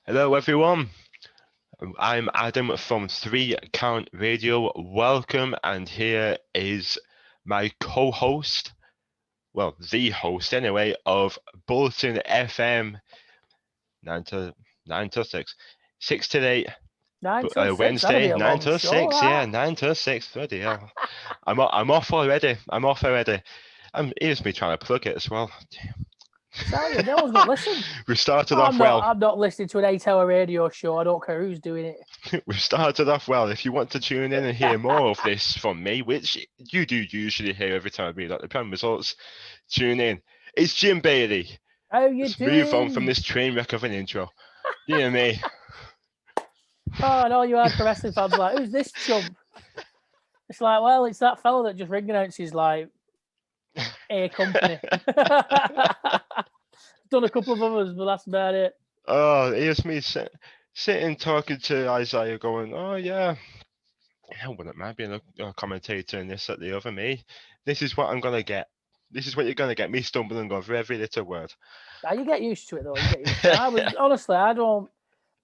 Hello, everyone. I'm Adam from 3 Count Radio. Welcome, and here is my co-host, well, the host anyway, of Bolton FM 9 to 6, 6 to 8, Nine till six. That'll be Wednesday a 9 long to show. 6. Yeah, 9 to 6. Bloody hell. I'm off already. Here's me trying to plug it as well. Tell you, no one's going to listen. We started off well. I'm not listening to an 8-hour radio show. I don't care who's doing it. We've started off well. If you want to tune in and hear more of this from me, which you do usually hear every time I read out the pen results, tune in. It's Jim Bailey. How you Let's doing? move on from this train wreck of an intro. Dear me. Oh, and all you hardcore wrestling fans are like, who's this chump? It's like, well, it's that fella that just ring announces like A Company. Done a couple of others, but that's about it. Oh, here's me sitting talking to Isaiah going, oh yeah, I wouldn't mind being a commentator in this, at the other. Me. This is what I'm going to get. This is what you're going to get, me stumbling over every little word. Now, you get used to it, though. You get used to it. Honestly,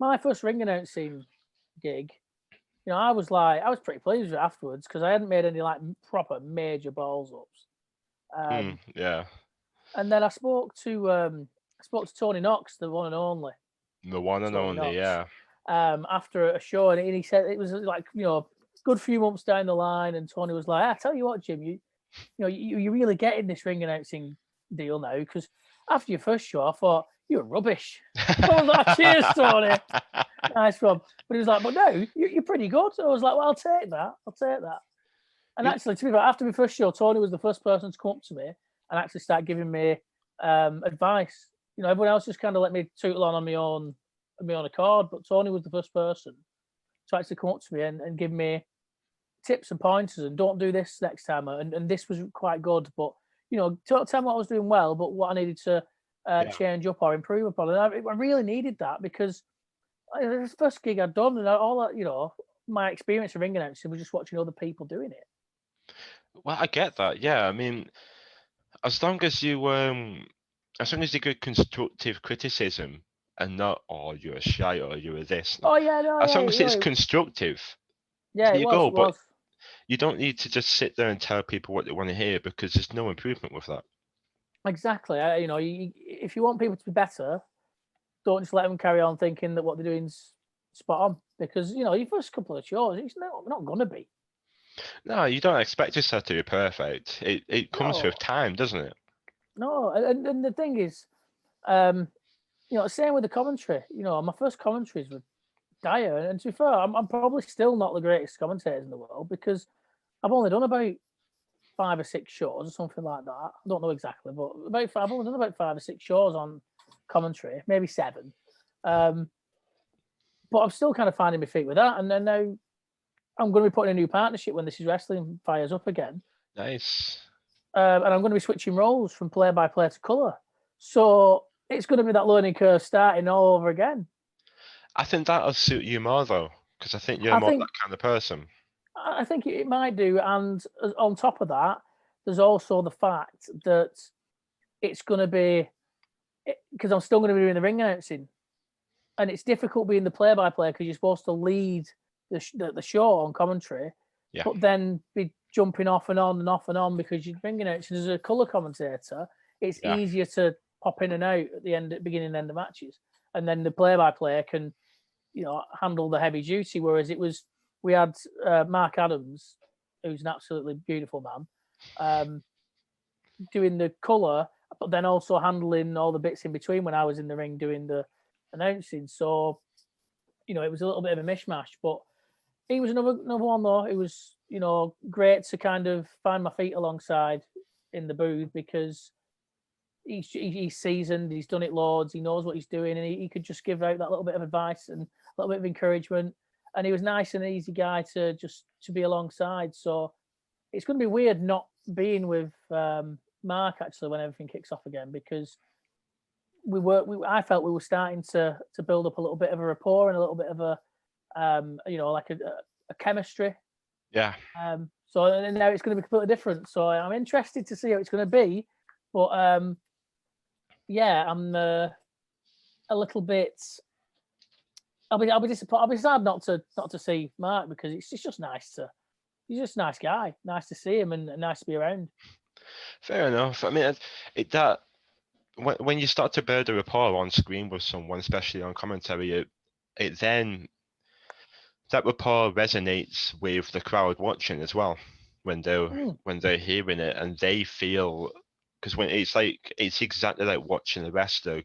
my first ring announcing gig, I was pretty pleased with it afterwards because I hadn't made any like proper major balls ups. Yeah. And then I spoke to Tony Knox, the one and only. The one and Tony only, Knox, yeah. After a show, and he said it was like good few months down the line, and Tony was like, "I tell you what, Jim, you're really getting this ring announcing deal now because after your first show, I thought you were rubbish." I was like, "Cheers, Tony, nice one." But he was like, "But no, you're pretty good." So I was like, "Well, I'll take that." And actually, to be fair, after my first show, Tony was the first person to come up to me and actually start giving me advice. Everyone else just kind of let me tootle on my own accord, but Tony was the first person to actually come up to me and give me tips and pointers and don't do this next time. And this was quite good, but tell me what I was doing well, but what I needed to change up or improve upon. And I really needed that because it was the first gig I'd done, and all my experience of ring announcing was just watching other people doing it. Well, I get that. Yeah, I mean, as long as you get constructive criticism and not, oh, you're a shite or you're this. Oh yeah, no. As long as it's constructive. Yeah, there you go. But was. You don't need to just sit there and tell people what they want to hear because there's no improvement with that. Exactly. If you want people to be better, don't just let them carry on thinking that what they're doing's spot on because your first couple of shows, it's not gonna be. No, you don't expect yourself to be perfect. It comes with time, doesn't it? No, and the thing is, same with the commentary. My first commentaries were dire, and to be fair, I'm probably still not the greatest commentators in the world because I've only done about 5 or 6 shows or something like that. I don't know exactly, but I've only done about 5 or 6 shows on commentary, maybe 7. But I'm still kind of finding my feet with that, and then now I'm going to be putting a new partnership when This Is Wrestling fires up again. Nice. And I'm going to be switching roles from play-by-play to colour. So it's going to be that learning curve starting all over again. I think that'll suit you more, though, because I think you're more that kind of person. I think it might do. And on top of that, there's also the fact that it's going to be, because I'm still going to be doing the ring announcing. And it's difficult being the play-by-play because you're supposed to lead the show on commentary, but then be jumping off and on and off and on because you're ring announcing as a colour commentator. It's easier to pop in and out at the beginning and end of matches, and then the play-by-play can, handle the heavy duty. Whereas we had Mark Adams, who's an absolutely beautiful man, doing the colour, but then also handling all the bits in between when I was in the ring doing the announcing. So, it was a little bit of a mishmash, but he was another one though. It was, great to kind of find my feet alongside in the booth because he's seasoned, he's done it loads, he knows what he's doing, and he could just give out that little bit of advice and a little bit of encouragement. And he was nice and easy guy to be alongside. So it's going to be weird not being with Mark actually when everything kicks off again because I felt we were starting to build up a little bit of a rapport and a little bit of a like a chemistry. Yeah. So now it's going to be completely different. So I'm interested to see how it's going to be, but I'm a little bit I'll be disappointed. I'll be sad not to see Mark because it's just nice to. He's just a nice guy. Nice to see him and nice to be around. Fair enough. I mean, when you start to build a rapport on screen with someone, especially on commentary, it then that rapport resonates with the crowd watching as well when they're hearing it, and they feel, because when it's exactly like watching a wrestler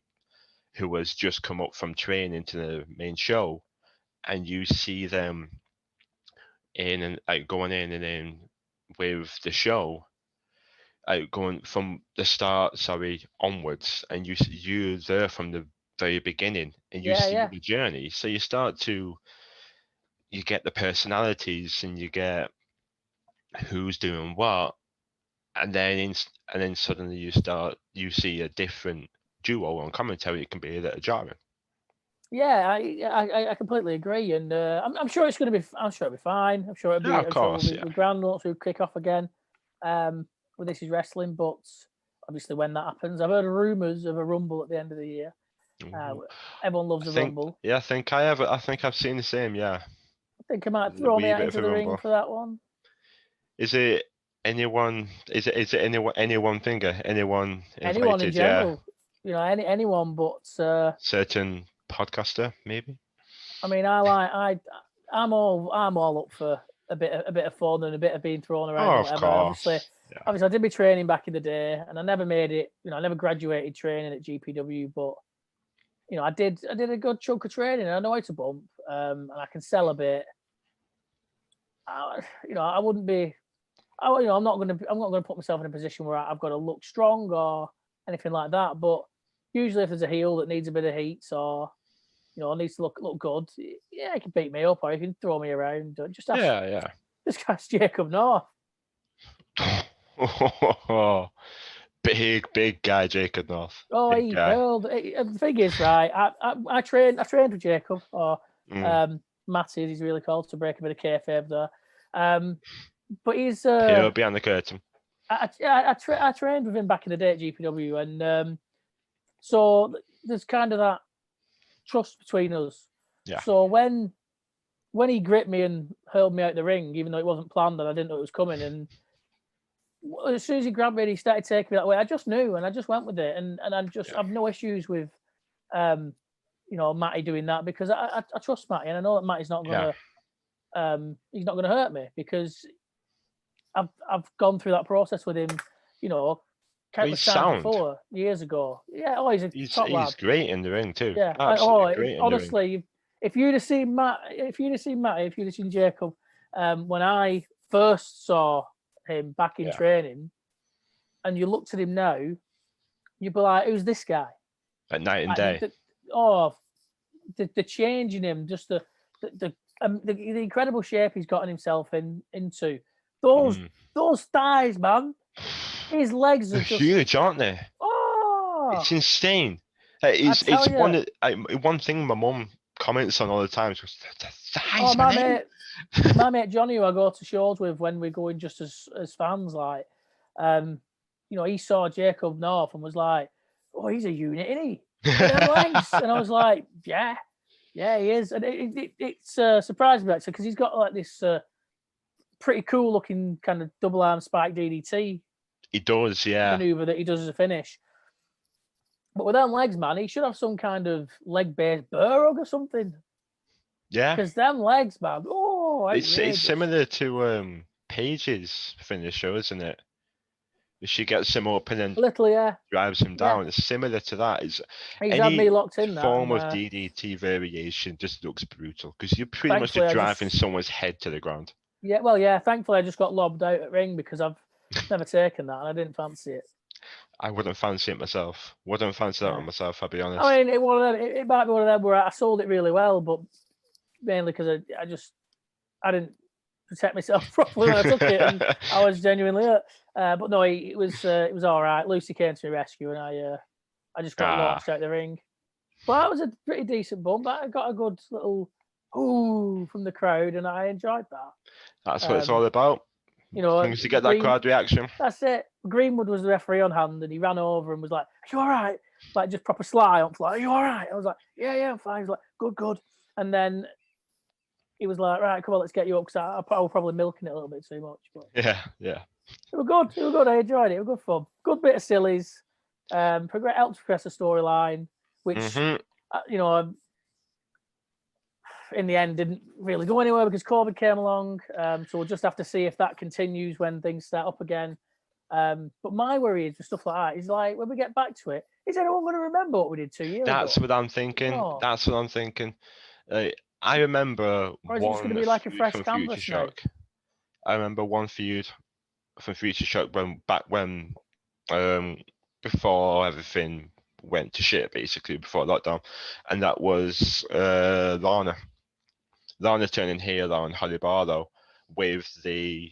who has just come up from training to the main show, and you see them in and like going in and in with the show, going from the start, onwards, and you're there from the very beginning, and you see the journey. So you get the personalities, and you get who's doing what, and then suddenly you see a different duo on commentary. It can be a little jarring. Yeah, I completely agree, and I'm sure it's going to be. I'm sure it'll be fine. I'm sure it'll be. Yeah, of course, sure we'll be grand once we kick off again. With This Is Wrestling, but obviously when that happens, I've heard rumours of a Rumble at the end of the year. Everyone loves a Rumble. Yeah, I think I've seen the same. Yeah, I think I might throw me out into the ring for that one. Is it anyone? Is it anyone finger? Anyone invited? Anyone in general? Yeah. Anyone, but certain podcaster maybe. I mean, I'm all up for a bit of fun and a bit of being thrown around. Oh, whatever. of course. Obviously, I did my training back in the day, and I never made it. I never graduated training at GPW, but I did a good chunk of training. And I know how to bump, and I can sell a bit. I wouldn't be. I'm not going to put myself in a position where I've got to look strong or anything like that. But usually, if there's a heel that needs a bit of heat or needs to look good, yeah, he can beat me up or he can throw me around. Just ask Jacob North. Big guy, Jacob North. Oh, he hurled. The thing is, right, I trained with Jacob, or Matty, as he's really called, to break a bit of kayfabe there. But he's here behind the curtain. I trained with him back in the day at GPW, and so there's kind of that trust between us. Yeah. So when he gripped me and hurled me out the ring, even though it wasn't planned and I didn't know it was coming, and as soon as he grabbed me and he started taking me that way, I just knew and I just went with it, and I've no issues with Matty doing that, because I trust Matty, and I know that Matty's not gonna he's not gonna hurt me, because I've gone through that process with him, countless times before, years ago. Yeah, he's top lad. He's great in the ring too. Yeah, great honestly, if you'd have seen Matty, if you'd have seen Jacob, when I first saw him back in training, and you looked at him now, you'd be like, "Who's this guy?" At night and day. The change in him, just the incredible shape he's gotten himself into. Those thighs, man. His legs are just huge, aren't they? Oh, it's insane. It's one thing my mum comments on all the time. She goes, the thighs, my mate Johnny, who I go to shows with when we're going just as fans, like, he saw Jacob North and was like, "Oh, he's a unit, isn't he?" Legs. And I was like, "Yeah, he is." And it's surprised me actually, because he's got like this pretty cool looking kind of double arm spike DDT. He does, yeah. Maneuver that he does as a finish. But with them legs, man, he should have some kind of leg-based burr hug or something. Yeah. Because them legs, man, it's similar to Paige's finisher, isn't it? She gets him up and then drives him down. It's similar to that. He's had me locked in. Form of DDT variation just looks brutal, because you're pretty much driving someone's head to the ground. Yeah, well, yeah. Thankfully, I just got lobbed out at ring, because I've never taken that and I didn't fancy it. I wouldn't fancy it myself. Wouldn't fancy that on myself, I'll be honest. I mean, it might be one of them where I sold it really well, but mainly because I didn't protect myself properly when I took it, and I was genuinely hurt. But no, it was all right. Lucy came to my rescue, and I just got launched out the ring. But that was a pretty decent bump. I got a good little ooh from the crowd, and I enjoyed that. That's what it's all about. To get that crowd reaction. That's it. Greenwood was the referee on hand, and he ran over and was like, "Are you all right?" Like, just proper sly. I'm like, "Are you all right?" I was like, "Yeah, I'm fine." He's like, "Good." And then he was like, right, come on, let's get you up, because I was probably milking it a little bit too much. But Yeah. it was good. It was good. I enjoyed it. It was good fun. Good bit of sillies. Helped progress the storyline, which, you know, in the end didn't really go anywhere because COVID came along. So we'll just have to see if that continues when things start up again. But my worry is with stuff like that is like, when we get back to it, is anyone going to remember what we did 2 years ago? That's what I'm thinking. Oh. That's what I'm thinking. I remember or is it just going to be like a fresh from canvas Future now? Shock. I remember one feud from Future Shock when before everything went to shit, basically before lockdown, and that was Lana turning heel on Holly Barlow with the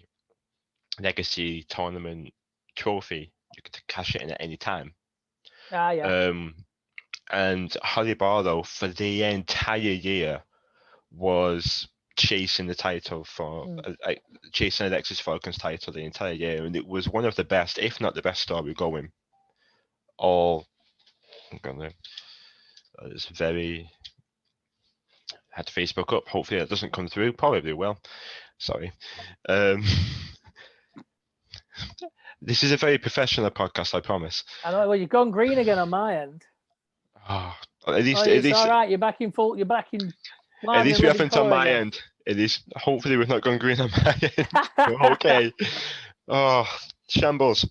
Legacy Tournament trophy. You could cash it in at any time. Yeah. And Holly Barlow for the entire year was chasing the title for chasing Alexis Falcon's title the entire year, and it was one of the best, if not the best story going. It's very. I had Facebook up. Hopefully that doesn't come through. Probably will. Sorry. This is a very professional podcast, I promise. I know. Well, you've gone green again on my end. Oh, at least all right. You're back in full. You're back in. At least we haven't on my end. It is. Hopefully, we've not gone green on my end. Okay. Oh, shambles.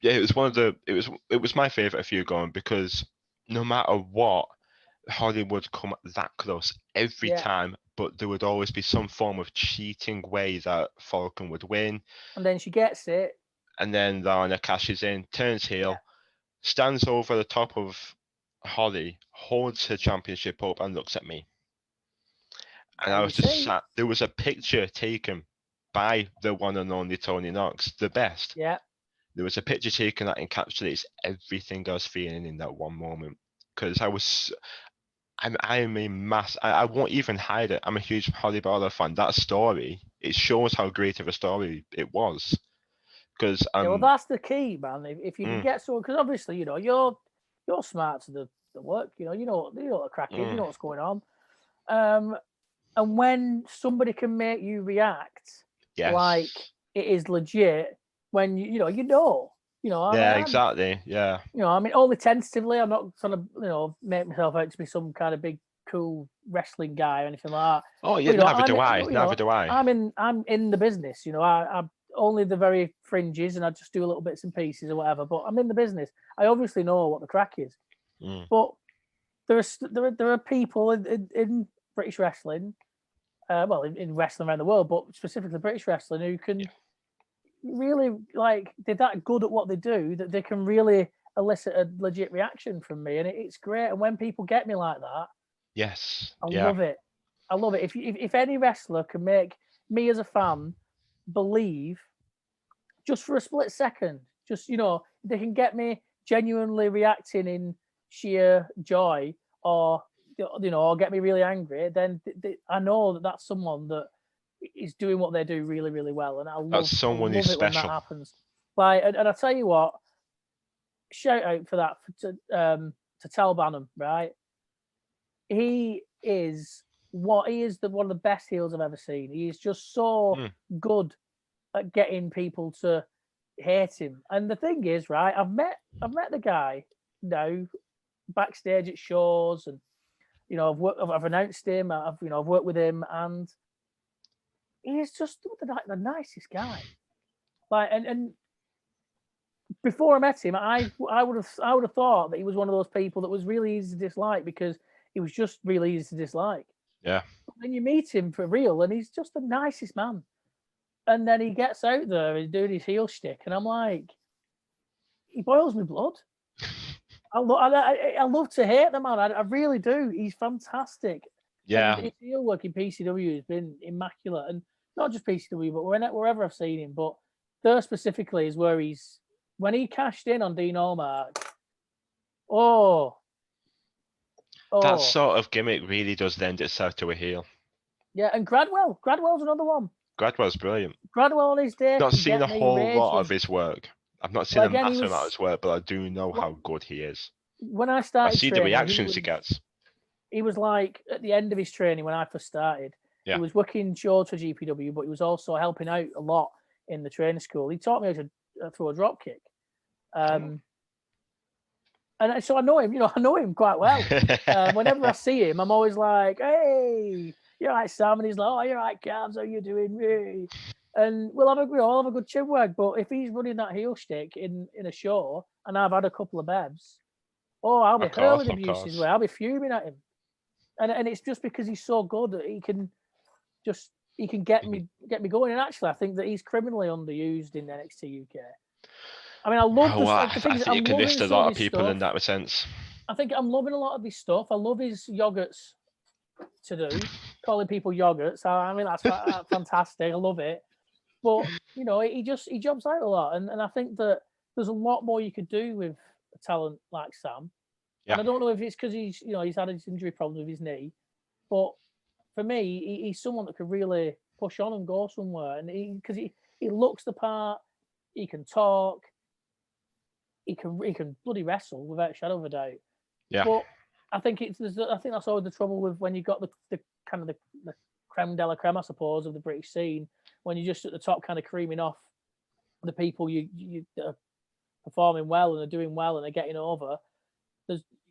Yeah, it was one of the. It was my favorite feud going because no matter what, Holly would come that close every time, but there would always be some form of cheating way that Falcon would win. And then she gets it. And then Lana cashes in, turns heel, stands over the top of Holly, holds her championship up, and looks at me. And I was just sat. There was a picture taken by the one and only Tony Knox, the best. Yeah. There was a picture taken that encapsulates everything I was feeling in that one moment. Because I am a mass. I won't even hide it. I'm a huge Holly Barlow fan. That story, it shows how great of a story it was. Because well, that's the key, man. If you can get someone, because obviously, you know, you're smart to the work. You know what the crack is. You know what's going on. And when somebody can make you react like it is legit, when you know. Exactly. Yeah. You know, I mean, only tentatively. I'm not trying to, make myself out to be some kind of big, cool wrestling guy or anything like that. Oh yeah, neither do I. I'm in the business. You know, I'm only the very fringes, and I just do little bits and pieces or whatever. But I'm in the business. I obviously know what the crack is. But there are people in British wrestling, in wrestling around the world, but specifically British wrestling, who can. Really, like, they're that good at what they do that they can really elicit a legit reaction from me, and it's great. And when people get me like that, I love it. I love it. If any wrestler can make me as a fan believe, just for a split second, they can get me genuinely reacting in sheer joy, or or get me really angry, then I know that that's someone that is doing what they do really, really well, and I love it special when that happens. Like, and I tell you what, shout out for that to Tal Bannum, right? He is one of the best heels I've ever seen. He is just so good at getting people to hate him. And the thing is, right, I've met the guy now backstage at shows, and I've announced him. I've worked with him, and he's just the nicest guy. Like, and before I met him, I would have thought that he was one of those people that was really easy to dislike, because he was just really easy to dislike. Yeah. But then you meet him for real, and he's just the nicest man. And then he gets out there and doing his heel shtick, and I'm like, he boils my blood. I love to hate the man. I really do. He's fantastic. Yeah. And his heel work in PCW has been immaculate, and not just PCW, but wherever I've seen him. But there specifically is where when he cashed in on Dean Allmark. That sort of gimmick really does lend itself to a heel. Yeah, and Gradwell's another one. Gradwell's brilliant. Gradwell on his day. Not seen a whole lot of his work. I've not seen a massive amount of his work, but I do know how good he is. when I I started see the training, reactions he gets. he was like at the end of his training when I first started. Yeah. He was working short for GPW, but he was also helping out a lot in the training school. He taught me how to throw a drop kick. And so I know him, I know him quite well. Whenever I see him, I'm always like, hey, you're right, Sam. And he's like, oh, you're right, Cabs, how you doing? Hey. And we'll have a good chinwag. But if he's running that heel stick in a show and I've had a couple of bebs, I'll be hurling abuse his way. I'll be fuming at him. And it's just because he's so good that he can get me going. And actually, I think that he's criminally underused in NXT UK. I mean, I love I think you can list a lot of people in that sense. I think I'm loving a lot of his stuff. I love his yogurts to do, calling people yogurts. I mean, that's fantastic. I love it. But, he jumps out a lot. And I think that there's a lot more you could do with a talent like Sam. Yeah. And I don't know if it's because he's had his injury problems with his knee. But for me, he's someone that could really push on and go somewhere. And because he looks the part, he can talk. He can bloody wrestle without a shadow of a doubt. Yeah. But I think that's always the trouble with when you got the kind of the creme de la creme, I suppose, of the British scene, when you're just at the top, kind of creaming off the people you that are performing well and are doing well and are getting over.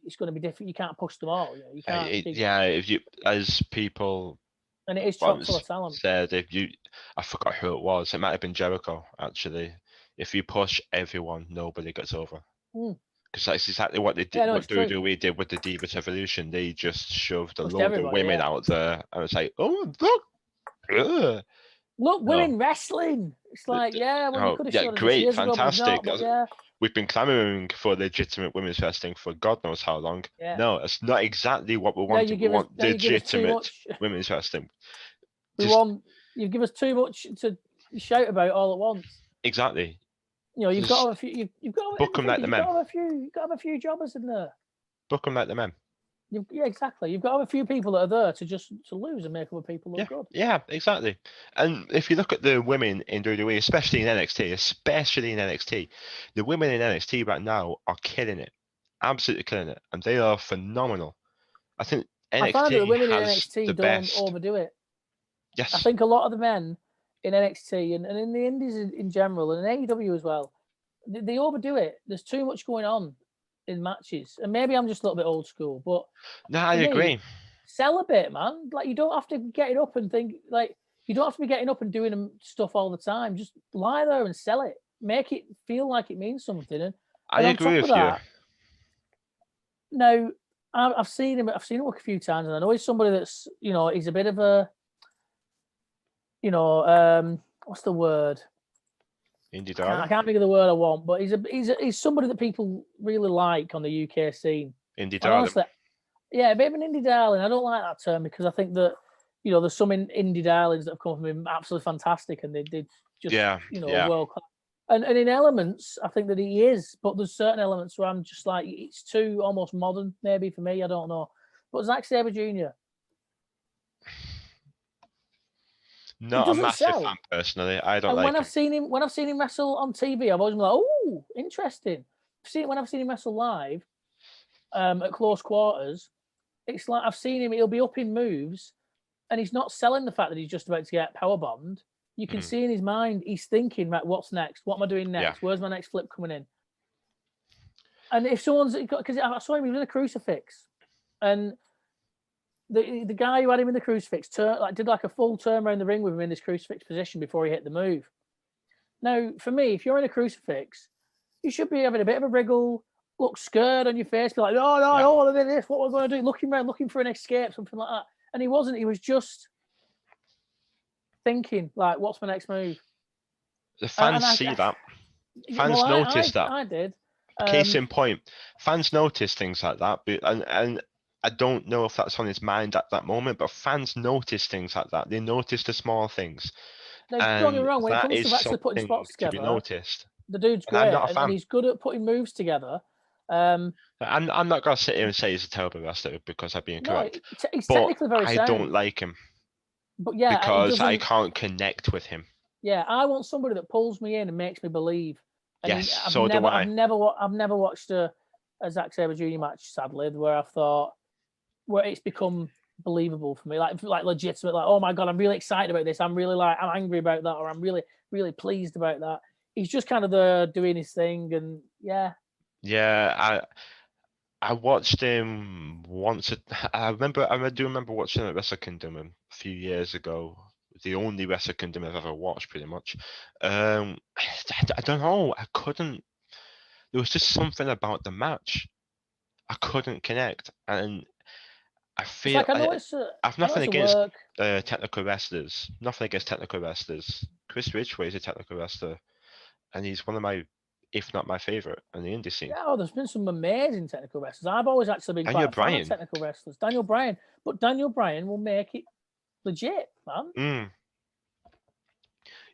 It's going to be different. You can't push them all. You can't. If you, as people, and it is chock full of talent. Said I forgot who it was. It might have been Jericho actually. If you push everyone, nobody gets over. Because that's exactly what they did. Yeah, what WWE did with the Divas Evolution. They just shoved a load of women out there, and it's like, oh look, women wrestling. It's like, you could have great, fantastic. Ago, not, We've been clamoring for legitimate women's wrestling for God knows how long. Yeah. No, it's not exactly what we want. We want legitimate women's wrestling. You give us too much to shout about all at once. Exactly. You've got to have a few. You've got to book them like the men. You've got to have a few jobbers in there. Book them like the men. Yeah, exactly. You've got to have a few people that are there to lose and make other people look good. Yeah, exactly. And if you look at the women in WWE, especially in NXT, the women in NXT right now are killing it, absolutely killing it, and they are phenomenal. I think NXT I find that the women in NXT don't overdo it. Yes, I think a lot of the men in NXT and in the Indies in general and in AEW as well, they overdo it. There's too much going on in matches, and maybe I'm just a little bit old school, but no, I agree. Sell a bit, man. Like, you don't have to get it up and think, like, you don't have to be getting up and doing stuff all the time. Just lie there and sell it. Make it feel like it means something. And I agree with you. Now, I've seen him work a few times, and I know he's somebody that's, he's a bit of a, what's the word? Indie darling. I can't think of the word I want, but he's somebody that people really like on the UK scene. Indie darling. Honestly, yeah, a bit of an indie darling. I don't like that term because I think that there's some indie darlings that have come from him absolutely fantastic, and they just world class. And in elements, I think that he is, but there's certain elements where I'm just like, it's too almost modern, maybe for me. I don't know. But Zack Sabre Jr. Not a massive fan personally. I don't like when I've seen him wrestle on TV, I've always been like, oh, interesting. When I've seen him wrestle live, at close quarters, it's like I've seen him. He'll be up in moves, and he's not selling the fact that he's just about to get power bombed. You can see in his mind, he's thinking, right, what's next? What am I doing next? Yeah. Where's my next flip coming in? And if someone's, because I saw him, he was in a crucifix, and the guy who had him in the crucifix did a full turn around the ring with him in this crucifix position before he hit the move. Now, for me, if you're in a crucifix, you should be having a bit of a wriggle, look scared on your face, be like, no, I don't want to do this. What we're going to do? Looking around, looking for an escape, something like that. And he wasn't. He was just thinking, like, what's my next move? The fans see that. Fans notice that. I did. Case in point, fans notice things like that, and I don't know if that's on his mind at that moment, but fans notice things like that. They notice the small things. No, don't get me wrong. When it comes to actually putting spots together, to be noticed. The dude's great, and he's good at putting moves together. I'm not going to sit here and say he's a terrible wrestler because I'd be incorrect. No, he's technically very sound. I don't like him. But yeah, because I can't connect with him. Yeah, I want somebody that pulls me in and makes me believe. And yes, so do I. I've never watched a a Zack Sabre Jr. match, sadly, where I thought where it's become believable for me, like legitimate, like, oh my god, I'm really excited about this. I'm angry about that, or I'm really, really pleased about that. He's just kind of there doing his thing, and yeah. Yeah, I watched him once. I do remember watching him at Wrestle Kingdom a few years ago. The only Wrestle Kingdom I've ever watched, pretty much. I don't know. I couldn't. There was just something about the match I couldn't connect, and I feel I've nothing against technical wrestlers. Nothing against technical wrestlers. Chris Ridgway is a technical wrestler, and he's one of my, if not my favorite, in the indie scene. Yeah, there's been some amazing technical wrestlers. I've always actually been quite a fan of technical wrestlers. Daniel Bryan, but Daniel Bryan will make it legit, man.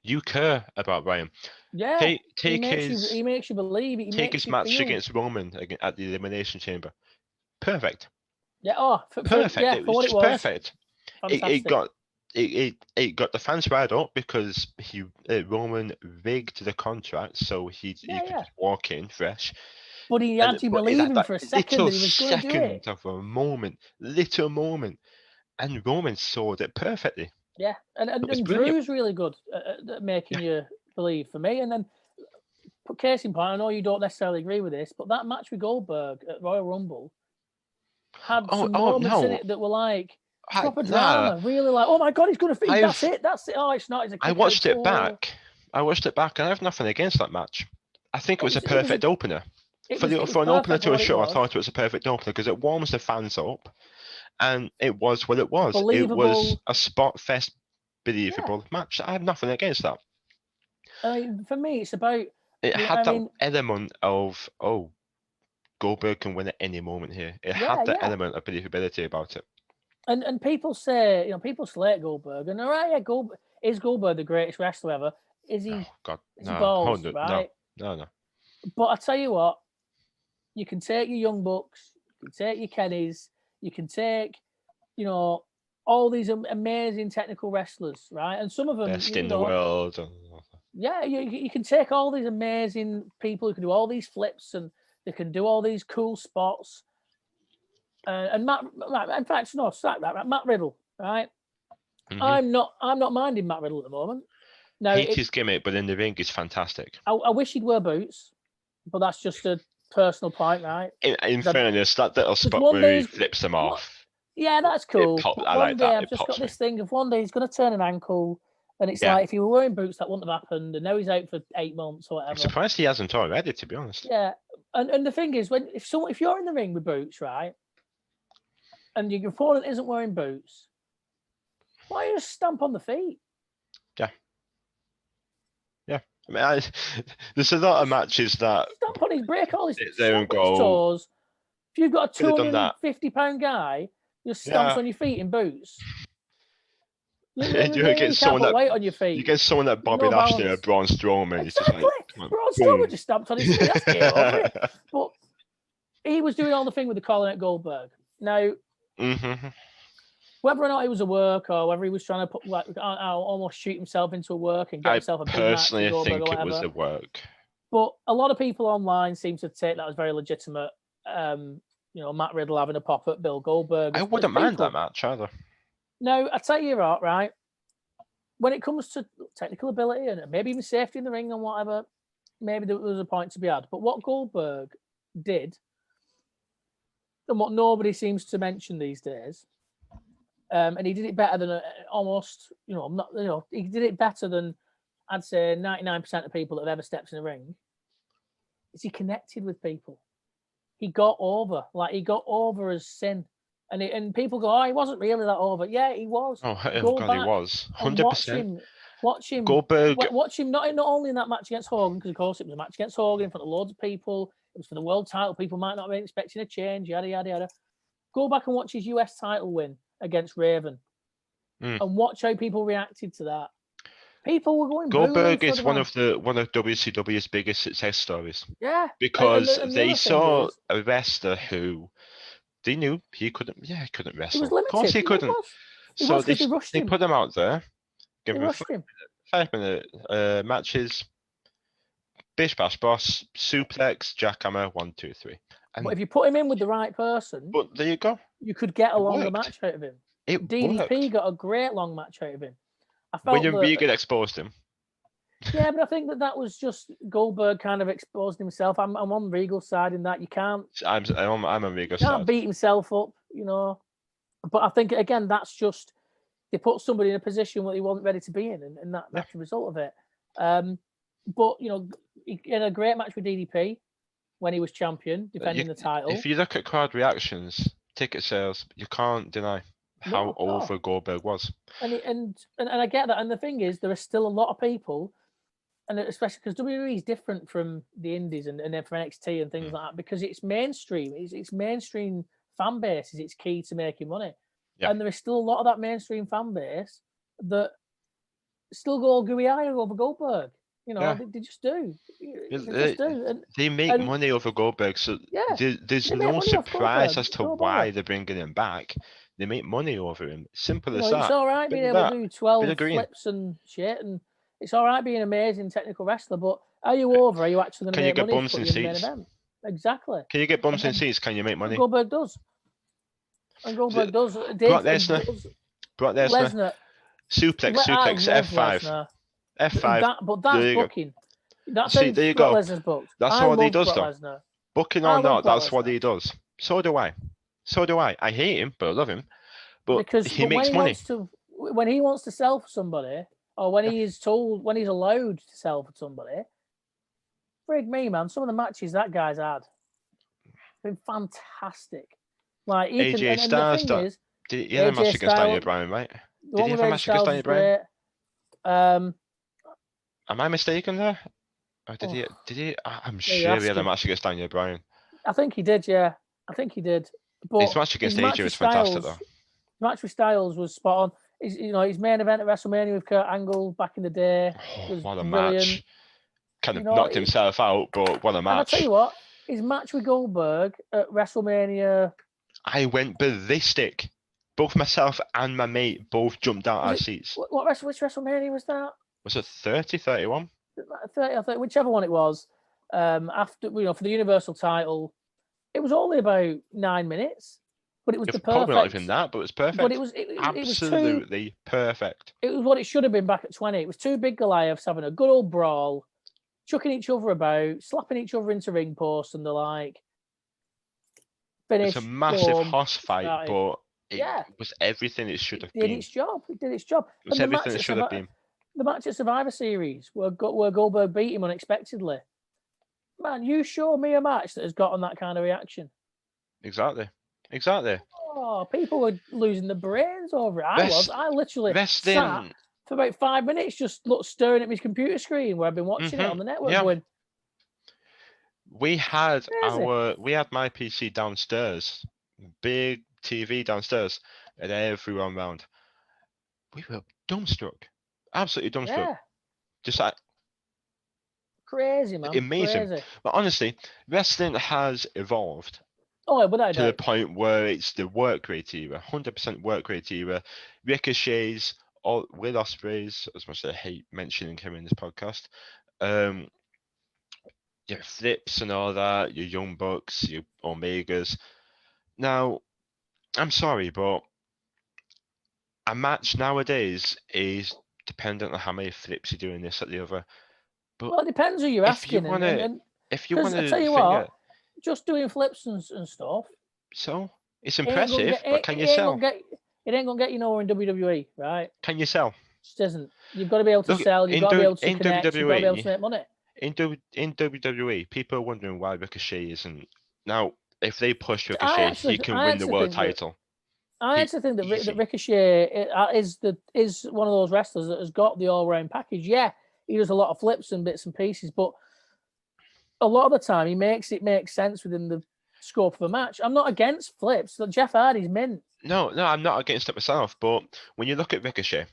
You care about Bryan. Yeah, he makes you believe. Take his match against Roman at the Elimination Chamber. Perfect. Yeah. Perfect. Yeah, it was just perfect. It got the fans riled up because Roman rigged the contract so he could just walk in fresh. But he had to believe him for a second that he was going to do it. Of a moment, little moment, and Roman sold it perfectly. Yeah, and Drew's really good at making you believe for me. And then, case in point, I know you don't necessarily agree with this, but that match with Goldberg at Royal Rumble had some moments in it that were like proper drama. Really like, oh my god, he's going to feed. That's it. Oh, it's not. It's a I watched it back, and I have nothing against that match. I think it was a perfect opener. For an opener to a show, I thought it was a perfect opener because it warms the fans up. And it was what it was. Believable. It was a spot fest, believable match. I have nothing against that. For me, it's about... It had that element of, Goldberg can win at any moment here. It had that element of believability about it. And people say, people slate Goldberg. And all right, is Goldberg the greatest wrestler ever? Is he? Oh, God, is he balls, right? No. But I tell you what, you can take your Young Bucks, you can take your Kennys, you can take, all these amazing technical wrestlers, right? And some of them... Best in the world. Yeah, you can take all these amazing people who can do all these flips and they can do all these cool spots. And Matt Riddle, right? Mm-hmm. I'm not minding Matt Riddle at the moment. Now, hate his gimmick, but in the ring is fantastic. I wish he'd wear boots, but that's just a personal point, right? In fairness, that little spot where he flips them off. Yeah, that's cool. One day I've just got this thing of one day he's going to turn an ankle, and it's like if he were wearing boots, that wouldn't have happened, and now he's out for 8 months or whatever. I'm surprised he hasn't already, to be honest. Yeah, and the thing is, if you're in the ring with boots, right, and your opponent isn't wearing boots, why don't you just stamp on the feet? Yeah. I mean, there's a lot of matches that stamp on his break all his toes. If you've got a 250-pound guy, just stamps on your feet in boots. You get someone that weight on your feet. You get someone that Bobby Lashley or Braun Strowman. Exactly. Braun Strowman just stamped on his feet. That's it, over it. But he was doing all the thing with the calling out Goldberg. Now, whether or not it was a work or whether he was trying to put almost shoot himself into a work and get himself a big match. I personally think it was a work. But a lot of people online seem to take that as very legitimate. Matt Riddle having a pop at Bill Goldberg. I wouldn't mind that match either. No, I tell you what, right? When it comes to technical ability and maybe even safety in the ring and whatever, maybe there was a point to be had. But what Goldberg did, and what nobody seems to mention these days, and he did it better than he did it better than I'd say 99% of people that have ever stepped in a ring, is he connected with people. He got over his sin. And people go, he wasn't really that over. Yeah, he was. Oh, God, he was. 100%. Watch him. Goldberg. Watch him not only in that match against Hogan, because of course it was a match against Hogan in front of loads of people. It was for the world title. People might not have been expecting a change, yada, yada, yada. Go back and watch his US title win against Raven. And watch how people reacted to that. People were going. Goldberg is one of WCW's biggest success stories. Yeah. Because they saw a wrestler who they knew he couldn't wrestle. He was limited. Of course he couldn't. So they put him out there, give him 5-minute matches, bish bash boss, suplex, jackhammer, 1, 2, 3. But if you put him in with the right person, But there you go. you could get a longer worked. match out of him. It DDP worked. got a great long match out of him. I When felt you that, Regan exposed him. yeah, but I think that was just Goldberg kind of exposed himself. I'm on Regal's side in that you can't. I'm on Regal's Can't side. beat himself up, you know. But I think again, that's just they put somebody in a position where he wasn't ready to be in, and that's the result of it. But you know, he had a great match with DDP when he was champion, defending the title. If you look at crowd reactions, ticket sales, you can't deny how over Goldberg was. And I get that. And the thing is, there are still a lot of people, and especially because WWE is different from the Indies and then from NXT and things like that, because it's mainstream. It's mainstream fan base is its key to making money. Yeah. And there is still a lot of that mainstream fan base that still go gooey-eyed over Goldberg. You know, they just do. They just do. And they make money over Goldberg, so there's no surprise as to why they're bringing him back. They make money over him. Simple as that. It's all right being able to do 12 flips and shit, and it's all right being an amazing technical wrestler, but are you over? Are you actually going to make money? Can you get bumps in seats? Exactly. Can you get bumps in seats? Can you make money? Goldberg does. And Goldberg does. Brock Lesnar. Suplex, F5. F5. But that's booking. That's there you go. Lesnar's booked. That's what he does, though. Booking or not, that's what he does. So do I. I hate him, but I love him. But he makes money. When he wants to sell for somebody, or when he is told, when he's allowed to sell for somebody, frig me, man. Some of the matches that guy's had have been fantastic. Like AJ Styles, did he have a match against Daniel Bryan, right? Did he have a match against Daniel Bryan? Am I mistaken there? Or did he? I'm sure he had a match against Daniel Bryan. I think he did, yeah. I think he did. But his match against AJ was fantastic, though. His match with Styles was spot on. His main event at WrestleMania with Kurt Angle back in the day. Oh, what a match. Kind of knocked himself out, but what a match. And I'll tell you what, his match with Goldberg at WrestleMania. I went ballistic. Both myself and my mate both jumped out our seats. Which WrestleMania was that? Was it 30, 31? 30, I think, whichever one it was. After for the Universal title, it was only about 9 minutes, but it was the perfect. Probably not even that, but it was perfect. But it was absolutely perfect. It was what it should have been back at 20. It was two big Goliaths having a good old brawl, chucking each other about, slapping each other into ring posts, and the like. It's a massive hoss fight, but it was everything it should have been. It did its job. It was everything it should have been. The match at Survivor Series where Goldberg beat him unexpectedly. Man, you show me a match that has gotten that kind of reaction. Exactly. Oh, people were losing their brains over it. I literally sat for about 5 minutes just staring at my computer screen where I've been watching it on the network going. We had my PC downstairs, big TV downstairs, and everyone round. We were dumbstruck, absolutely dumbstruck. Yeah. Just like crazy, man. Amazing. Crazy. But honestly, wrestling has evolved. To the point where it's the work rate era, 100% work rate era. Ricochets, Will Ospreys, as much as I hate mentioning him in this podcast. Your flips and all that, your Young Bucks, your Omegas. Now, I'm sorry, but a match nowadays is dependent on how many flips you do in this or the other. But it depends who you're asking. If you want to, tell you what, just doing flips and stuff. So it's impressive, but can you sell? It ain't gonna get you nowhere in WWE, right? Can you sell? It just isn't. You've got to be able to sell. You've got to be able to connect. You've got to be able to make money. In WWE, people are wondering why Ricochet isn't. Now, if they push Ricochet, he can win the world title. I actually think that Ricochet is one of those wrestlers that has got the all-round package. Yeah, he does a lot of flips and bits and pieces, but a lot of the time he makes it make sense within the scope of a match. I'm not against flips. Jeff Hardy's mint. No, I'm not against it myself. But when you look at Ricochet,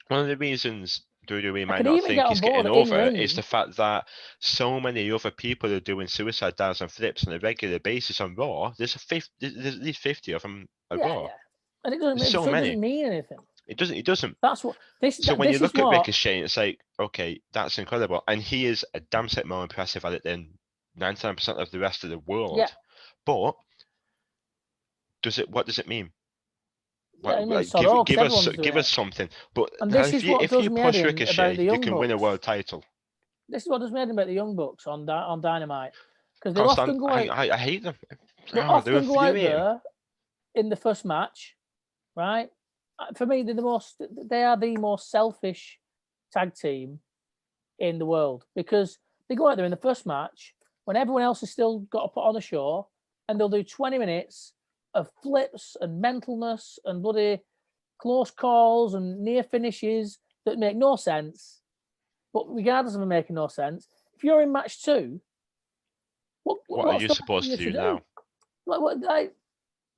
one of the reasons WWE might not think he's getting over is the fact that so many other people are doing suicide dives and flips on a regular basis on Raw. There's at least 50 of them on Raw. Yeah. And it doesn't mean anything. It doesn't. That's what this. So when you look at Ricochet, it's like, okay, that's incredible, and he is a damn sight more impressive at it than 99% of the rest of the world. Yeah. But what does it mean? Yeah, I mean, Like, sod off, give us everyone's doing it. something. But And this is what if does you me push head in about the Ricochet, you Young can win a Bucks. world title. This is what does me head in about the Young Bucks on Dynamite, because they'll Can't often stand. go out. I hate them. They'll Oh, they're often go out infuriating. there in the first match, right? For me, they are the most selfish tag team in the world, because they go out there in the first match when everyone else has still got to put on a show, and they'll do 20 minutes of flips and mentalness and bloody close calls and near finishes that make no sense. But regardless of them making no sense, if you're in match 2, What are you supposed to do now? Like,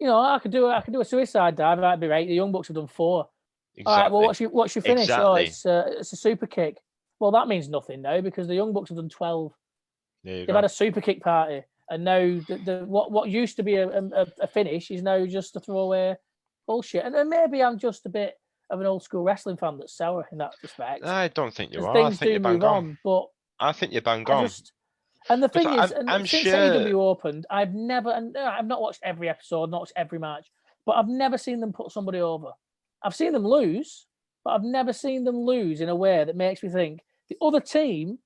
I could do a suicide dive. That'd be right. The Young Bucks have done 4. Exactly. All right. Well, what's your finish? Exactly. Oh, it's a super kick. Well, that means nothing now, because the Young Bucks have done 12. They've had a super kick party, and now what used to be a finish is now just a throwaway bullshit. And then maybe I'm just a bit of an old school wrestling fan that's sour in that respect. I don't think you are. Things do move on, but I think you're bang on. And the thing is, I'm since sure... AEW opened, I've not watched every episode, not watched every match, but I've never seen them put somebody over. I've seen them lose, but I've never seen them lose in a way that makes me think the other team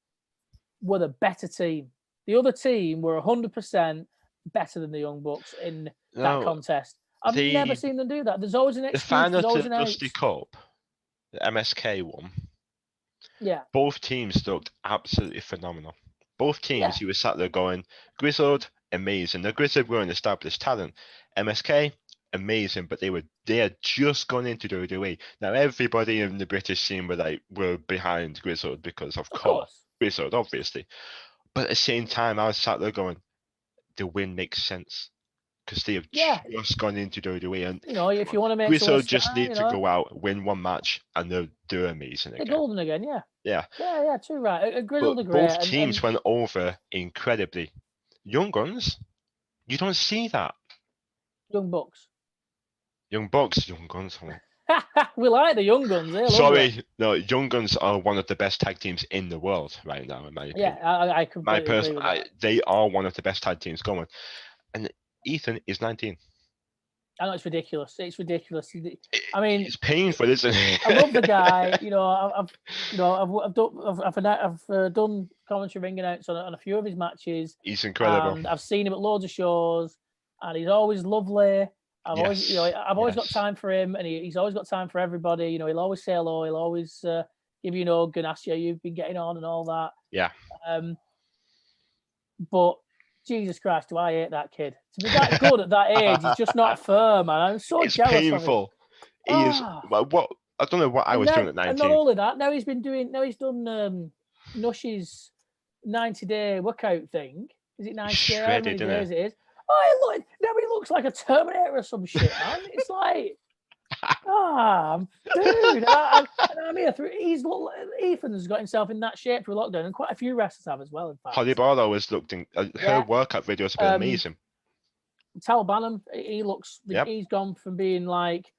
were the better team. The other team were 100% better than the Young Bucks in that contest. I've never seen them do that. There's always an excuse. The final to Dusty Cup, the MSK one. Yeah. Both teams looked absolutely phenomenal. Both teams, you were sat there going, Grizzled, amazing. The Grizzled were an established talent. MSK, amazing, but they had just gone into WWE. Now everybody in the British scene were behind Grizzled because of course Grizzled, obviously. But at the same time, I was sat there going, the win makes sense because they have just gone into WWE, and if you want to make Grizzled just need to go out, win one match, and they're amazing again. They're golden again, yeah, too right. Grizzled are great. Both teams went over incredibly. Young Guns, you don't see that. Young Bucks. Young Guns. We like the Young Guns. Sorry, no, Young Guns are one of the best tag teams in the world right now, in my opinion. Yeah, I completely agree with that. They are one of the best tag teams going. And Ethan is 19. I know it's ridiculous. I mean, it's painful, isn't it? I love the guy. I've done commentary ring announcements on a few of his matches. He's incredible. And I've seen him at loads of shows, and he's always lovely. I've always got time for him, and he's always got time for everybody. He'll always say hello. He'll always give you an hug and ask you how you've been getting on and all that. Yeah. But Jesus Christ, do I hate that kid? To be that good at that age, he's just not fair, man. I'm so jealous. It's painful. He is. What? I don't know what I was doing at 19. And not only that, now he's done Nush's 90-day workout thing. Is it 90 days? How many days it is? Oh, look! Now he looks like a Terminator or some shit, man. It's like, dude. I mean, Ethan's got himself in that shape through lockdown, and quite a few wrestlers have as well. In fact, Holly Barlow was looking. Her workout videos have been amazing. Tal Banham, he looks. Yep. He's gone from being like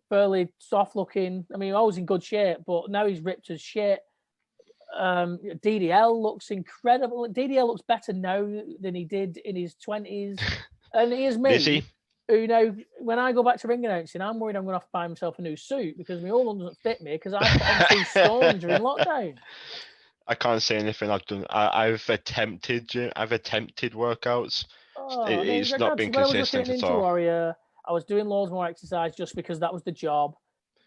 fairly soft looking. I mean, always in good shape, but now he's ripped as shit. DDL looks incredible. DDL looks better now than he did in his 20s. And here's me, who now, when I go back to ring announcing, I'm worried I'm going to have to buy myself a new suit because my old one doesn't fit me because I put on 2 stone during lockdown. I can't say anything. I've attempted workouts. It's not been consistent at all. Warrior, I was doing loads more exercise just because that was the job.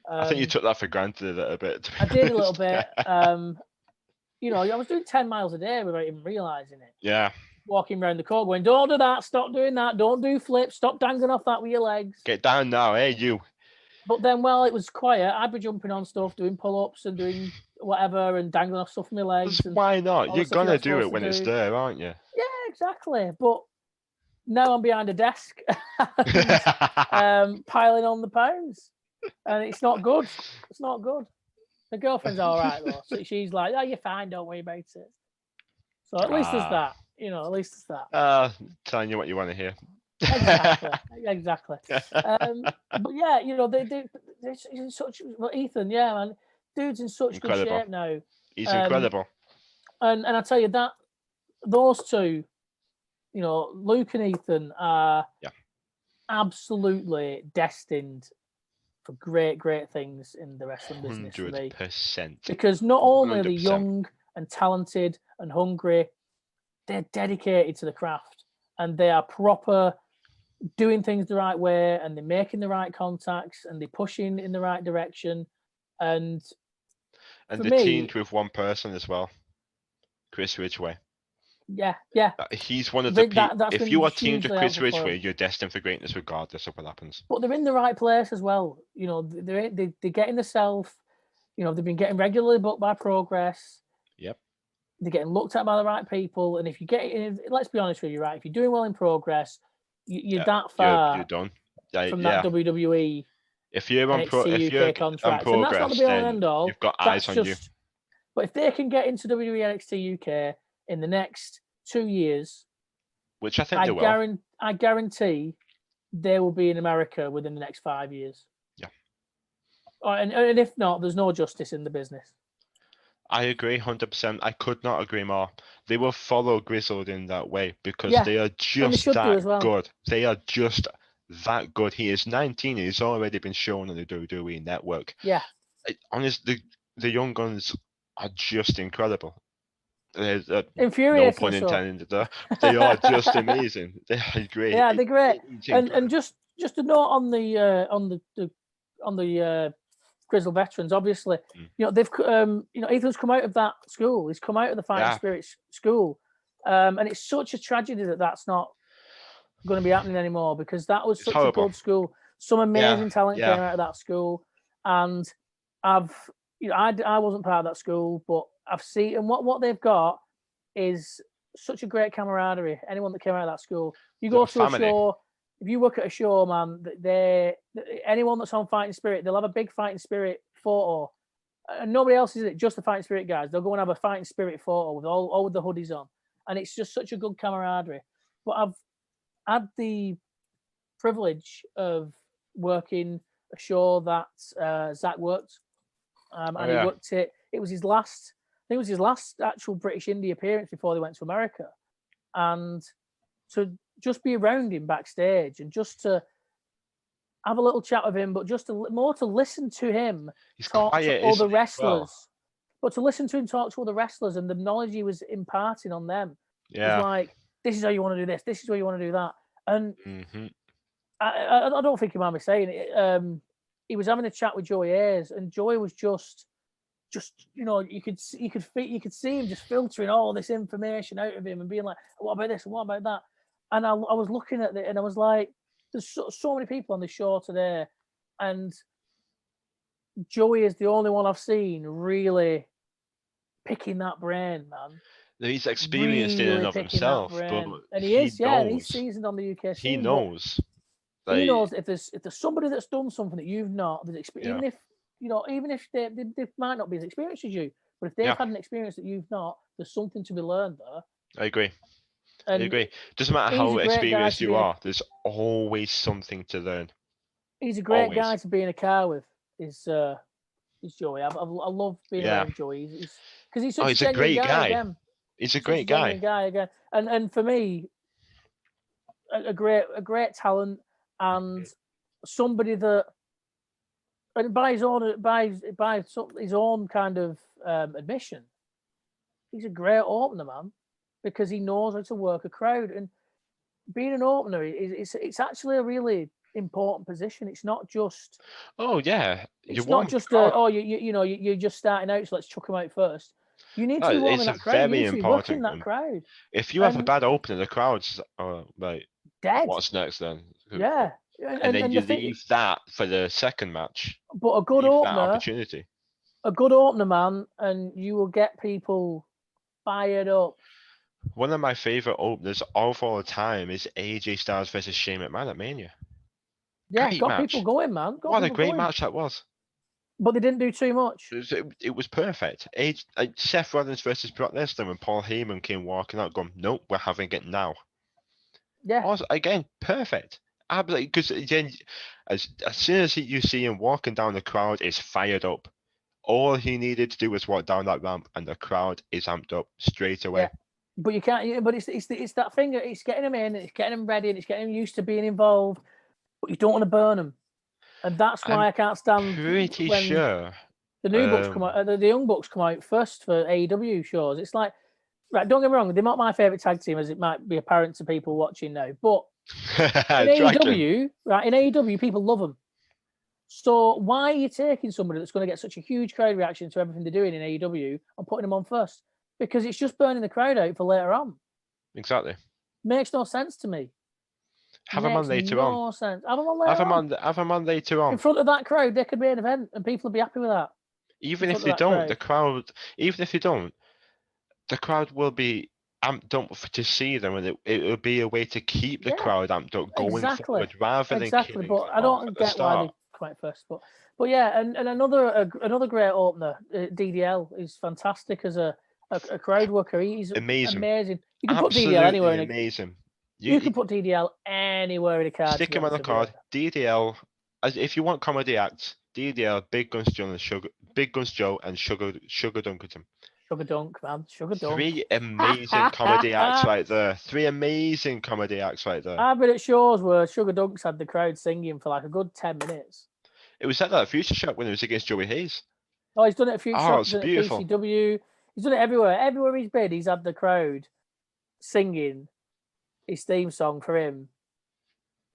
I think you took that for granted a little bit. I did a little bit. I was doing 10 miles a day without even realising it. Yeah. Walking around the court going, don't do that, stop doing that, don't do flips, stop dangling off that with your legs. Get down now, hey, you. But then while it was quiet, I'd be jumping on stuff, doing pull-ups and doing whatever and dangling off stuff with my legs. Why not? You're going to do it when it's there, aren't you? Yeah, exactly. But now I'm behind a desk piling on the pounds. And it's not good. It's not good. The girlfriend's all right, though. So she's like, oh, you're fine. Don't worry about it. So at least there's that. At least it's that. Telling you what you want to hear. Exactly. But yeah, they're in such... Well, Ethan, yeah, man. Dude's in such good shape now. He's incredible. And I tell you that, those two, Luke and Ethan are Yeah. absolutely destined for great things in the wrestling business for me. 100%. Because not only are they 100%. young and talented and hungry, they're dedicated to the craft and they are proper doing things the right way and they're making the right contacts and they're pushing in the right direction. And And for they're me, teamed with one person as well, Chris Ridgway. Yeah. He's one of the people. That's If been you are teamed with hugely Chris helpful for Ridgway, them. you're destined for greatness regardless of what happens. But they're in the right place as well. They're getting themselves. They've been getting regularly booked by Progress. Yep. They're getting looked at by the right people. And if you let's be honest with you, right? If you're doing well in Progress, you're that far You're done. from that WWE. If you're on NXT UK contract, on and that's not the Progress, be all and then end all. you've got eyes on you. But if they can get into WWE NXT UK in the next 2 years, which I think they will, I guarantee they will be in America within the next 5 years. Yeah. And if not, there's no justice in the business. I agree 100%. I could not agree more. They will follow Grizzled in that way because they are just that good. They are just that good. He is 19. He's already been shown on the WWE network. Yeah. Honestly, the young guns are just incredible. Infuriating. No pun intended there. They are just amazing. They are great. Yeah, they're great. And just a note on the Grizzled veterans. Obviously, they've Ethan's come out of that school. He's come out of the Fighting Spirits school, and it's such a tragedy that that's not going to be happening anymore because that was such a good school. Some amazing talent came out of that school, and I wasn't part of that school, but I've seen, and what they've got is such a great camaraderie. Anyone that came out of that school, you go to a show, if you work at a show, man, anyone that's on Fighting Spirit, they'll have a big Fighting Spirit photo, and nobody else is it. Just the Fighting Spirit guys. They'll go and have a Fighting Spirit photo with all with the hoodies on, and it's just such a good camaraderie. But I've had the privilege of working a show that Zach worked, and he worked it. It was his last. I think it was his last actual British indie appearance before they went to America, and to just be around him backstage and just to have a little chat with him, but just more to listen to him talk to other wrestlers, but to listen to him talk to other wrestlers and the knowledge he was imparting on them. Yeah, it's like, this is how you want to do this. This is how you want to do that. And I don't think you mind me saying it. He was having a chat with Joey Ayers, and Joey was just you could see him just filtering all this information out of him and being like, what about this and what about that? And I was looking at it and I was like, there's so many people on the show today, and Joey is the only one I've seen really picking that brain, man. He's experienced in and of himself, but and he is, and he's seasoned on the UK scene. He knows. He knows if there's somebody that's done something that you've not, even if they might not be as experienced as you, but if they've had an experience that you've not, there's something to be learned there. I agree. I agree. Doesn't matter how experienced you are, there's always something to learn. He's a great guy to be in a car with. Is Joey? I love being around Joey. Because he's such a great guy. Again. He's a great guy. Again. And for me, a great talent and somebody that, and by his own kind of admission, he's a great opener, man, because he knows how to work a crowd. And being an opener it's actually a really important position. It's not just it's not just you're just starting out, so let's chuck him out first. You need to be warming that crowd. You need to be working that crowd. If you have a bad opener, the crowd's like dead. What's next then? Yeah. And then you leave that for the second match. But a good opener, opportunity. A good opener, man, and you will get people fired up. One of my favorite openers of all time is AJ Styles versus Shane McMahon at Mania. Yeah, got people going, man. What a great match that was. But they didn't do too much. It was perfect. Seth Rollins versus Brock Lesnar, and Paul Heyman came walking out going, nope, we're having it now. Yeah. Also, again, perfect. Absolutely, because again, as soon as you see him walking down, the crowd is fired up. All he needed to do was walk down that ramp, and the crowd is amped up straight away. But you can't. But it's that thing. It's getting them in. It's getting them ready. And it's getting them used to being involved. But you don't want to burn them, and that's why I'm I can't stand pretty when sure. the new books come out. The young books come out first for AEW shows. It's like, right. Don't get me wrong. They're not my favorite tag team, as it might be apparent to people watching now. But in AEW, right? In AEW, people love them. So why are you taking somebody that's going to get such a huge crowd reaction to everything they're doing in AEW and putting them on first? Because it's just burning the crowd out for later on. Exactly. Makes no sense to me. Have them on later on. No sense. Have them on later on. Have them on later on. In front of that crowd, they could be an event, and people will be happy with that. Even if they don't, the crowd will be amped up to see them, and it will be a way to keep the crowd amped up going forward, rather than killing But I don't get why they quite first. But yeah, and another great opener, DDL is fantastic as a crowd worker. He's amazing. You can put DDL anywhere. Amazing. You can put DDL anywhere in a card. Stick him on the card. DDL, if you want comedy acts, DDL, Big Guns Joe and Sugar Dunkerton. Sugar Dunk, man. Sugar Dunk. Three amazing comedy acts right there. I've been at shows where Sugar Dunk's had the crowd singing for like a good 10 minutes. It was at that Future Shock when it was against Joey Hayes. Oh, he's done it at Future Shock. It's beautiful. At PCW. He's done it everywhere. Everywhere he's been, he's had the crowd singing his theme song for him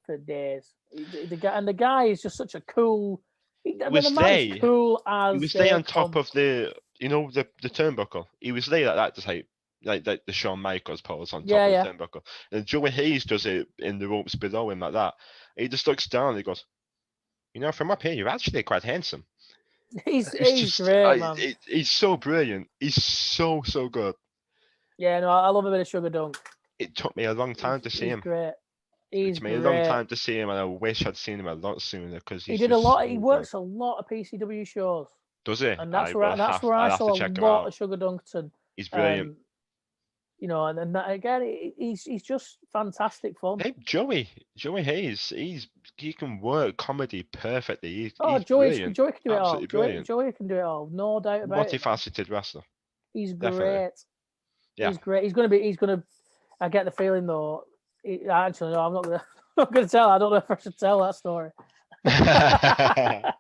for days. The guy is just such a cool. Cool as he was there on top of the turnbuckle. He was there like that, like the Shawn Michaels pose on top of the turnbuckle. And Joey Hayes does it in the ropes below him like that. He just looks down and he goes, from up here, you're actually quite handsome. He's great, man. He's so brilliant. He's so good. Yeah, no, I love a bit of Sugar Dunk. It took me a long time to see him. Great. It took me a long time to see him, and I wish I'd seen him a lot sooner because he did a lot. He works a lot of PCW shows. Does he? And that's where I saw a lot of Sugar Dunkton. He's brilliant. And that, again, he's just fantastic fun. Hey, Joey Hayes, he can work comedy perfectly. Joey can do it all. Brilliant. Joey can do it all, no doubt about it. Multifaceted wrestler. He's Definitely. great. Yeah. He's great. He's gonna. I get the feeling though. Actually, no, I'm not gonna tell. I don't know if I should tell that story. I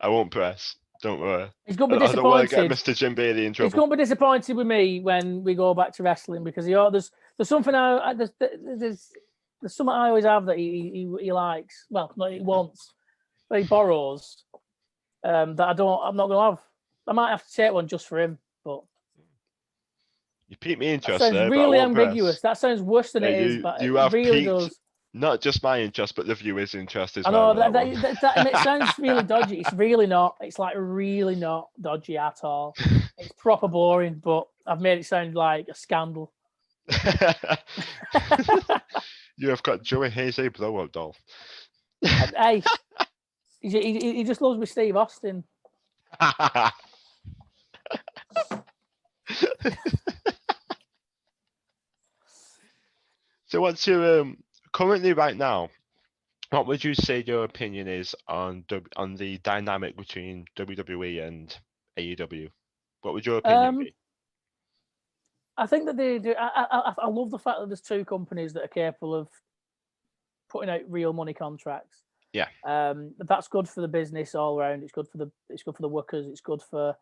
won't press. Don't worry. He's going to be disappointed. I don't want to get Mr. Jim Bailey in trouble. He's going to be disappointed with me when we go back to wrestling because there's something there's something I always have that he likes. Well, not he wants, but he borrows. That I'm not going to have. I might have to take one just for him, but. You piqued me interest. That sounds really ambiguous. That sounds worse than it is, but it really does. Not just my interest, but the viewers' interest as well. I know it sounds really dodgy. It's really not. It's like really not dodgy at all. It's proper boring, but I've made it sound like a scandal. You have got Joey Hayes, a blow-up doll. Hey, he just loves me, Steve Austin. So what's your currently right now? What would you say your opinion is on the dynamic between WWE and AEW? What would your opinion be? I think that they do. I love the fact that there's two companies that are capable of putting out real money contracts. Yeah. That's good for the business all around. It's good for the workers. It's good for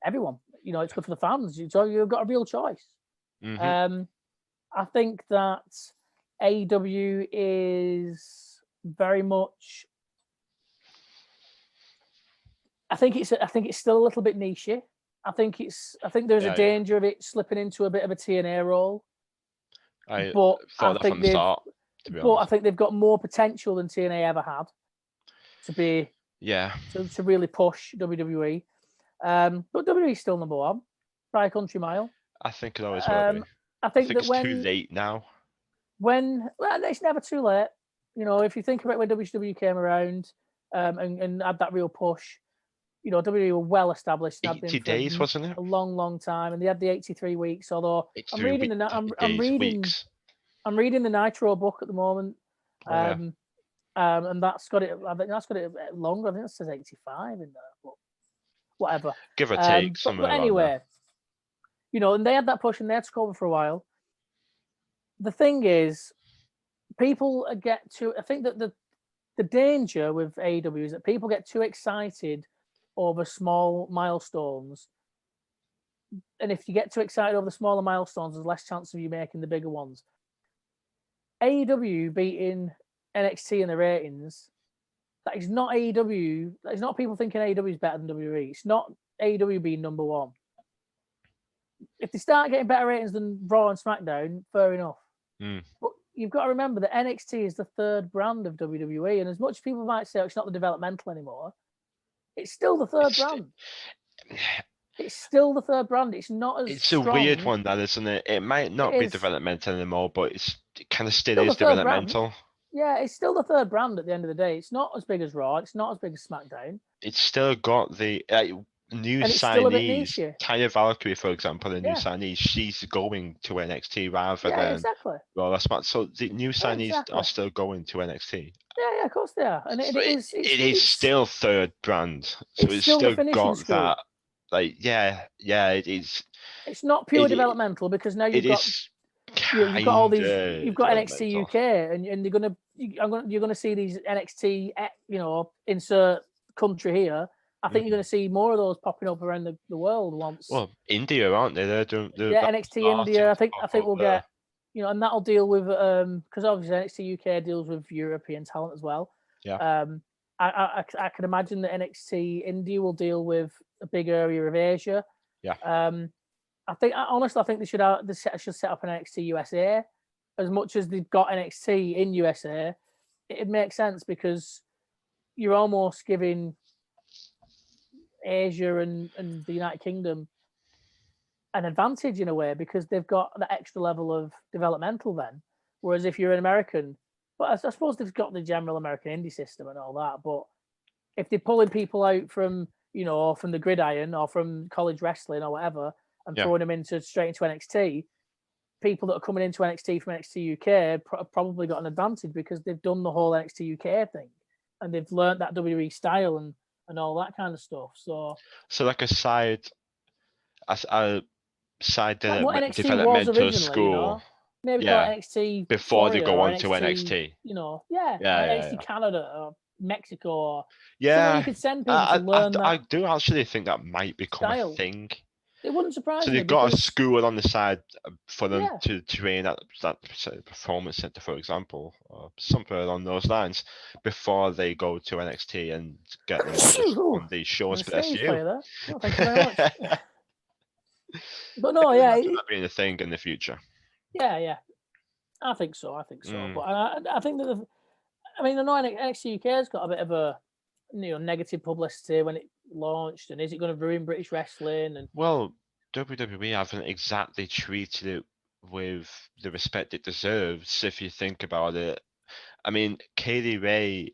everyone. It's good for the fans. So you've got a real choice. Mm-hmm. I think that AEW is very much. I think it's still a little bit niche. I think there's a danger of it slipping into a bit of a TNA role. I thought that from the start. I think they've got more potential than TNA ever had to be. Yeah. To really push WWE, but WWE is still number one by a country mile. I think it always will be. I think that it's too late now. It's never too late. If you think about when WCW came around and had that real push, WWE were well established. 80 days, wasn't it? A long, long time, and they had the 83 weeks. Although I'm reading the Nitro book at the moment, and that's got it. I think that's got it longer. I think it says 85 in there, but whatever. Give or take. But anyway. And they had that push and they had to cover for a while. the thing is, people get too. I think that the danger with AEW is that people get too excited over small milestones, and if you get too excited over the smaller milestones, there's less chance of you making the bigger ones. AEW beating NXT in the ratings, that is not AEW. That is not people thinking AEW is better than WWE. It's not AEW being number one. If they start getting better ratings than Raw and SmackDown, fair enough. But you've got to remember that NXT is the third brand of WWE, and as much as people might say it's not the developmental anymore, it's still the third brand. It's still the third brand. It's not as It's strong. a weird one, that isn't it? It might not be developmental anymore, but it kind of still is developmental. Yeah, it's still the third brand at the end of the day. It's not as big as Raw. It's not as big as SmackDown. It's still got the new signees. Taya Valkyrie, for example, the new signee, she's going to NXT rather than exactly. Raw. So the new signees are still going to NXT. Yeah, of course they are. And it is still third brand. So it's still got that. Like, it is. It's not pure developmental because now you've got all these. You've got NXT UK, and you're gonna see these NXT, insert country here. I think you're going to see more of those popping up around the world once. Well, India, aren't they? They're NXT India. I think we'll get, and that'll deal with because obviously NXT UK deals with European talent as well. Yeah. I can imagine that NXT India will deal with a big area of Asia. Yeah. I think they should set up an NXT USA. As much as they've got NXT in USA, it makes sense because you're almost giving Asia and the United Kingdom an advantage in a way because they've got that extra level of developmental then. Whereas if you're an American, but I suppose they've got the general American indie system and all that. But if they're pulling people out from from the gridiron or from college wrestling or whatever and throwing them straight into NXT, people that are coming into NXT from NXT UK have probably got an advantage because they've done the whole NXT UK thing and they've learned that WWE style and all that kind of stuff. So like a side developmental school. Maybe NXT before they go on to NXT. NXT Canada or Mexico. Or somewhere you could send people to learn that. I do actually think that might become a thing. It wouldn't surprise me. So they've got a school on the side for them to train at that performance center, for example, or something along those lines, before they go to NXT and get them on these shows. But that's you. Oh, thank you very much. But no, that being a thing in the future. Yeah, I think so. But I think that I know NXT UK has got a bit of a negative publicity when it launched, and is it going to ruin British wrestling? And well, WWE haven't exactly treated it with the respect it deserves, if you think about it. I mean, Kaylee Ray,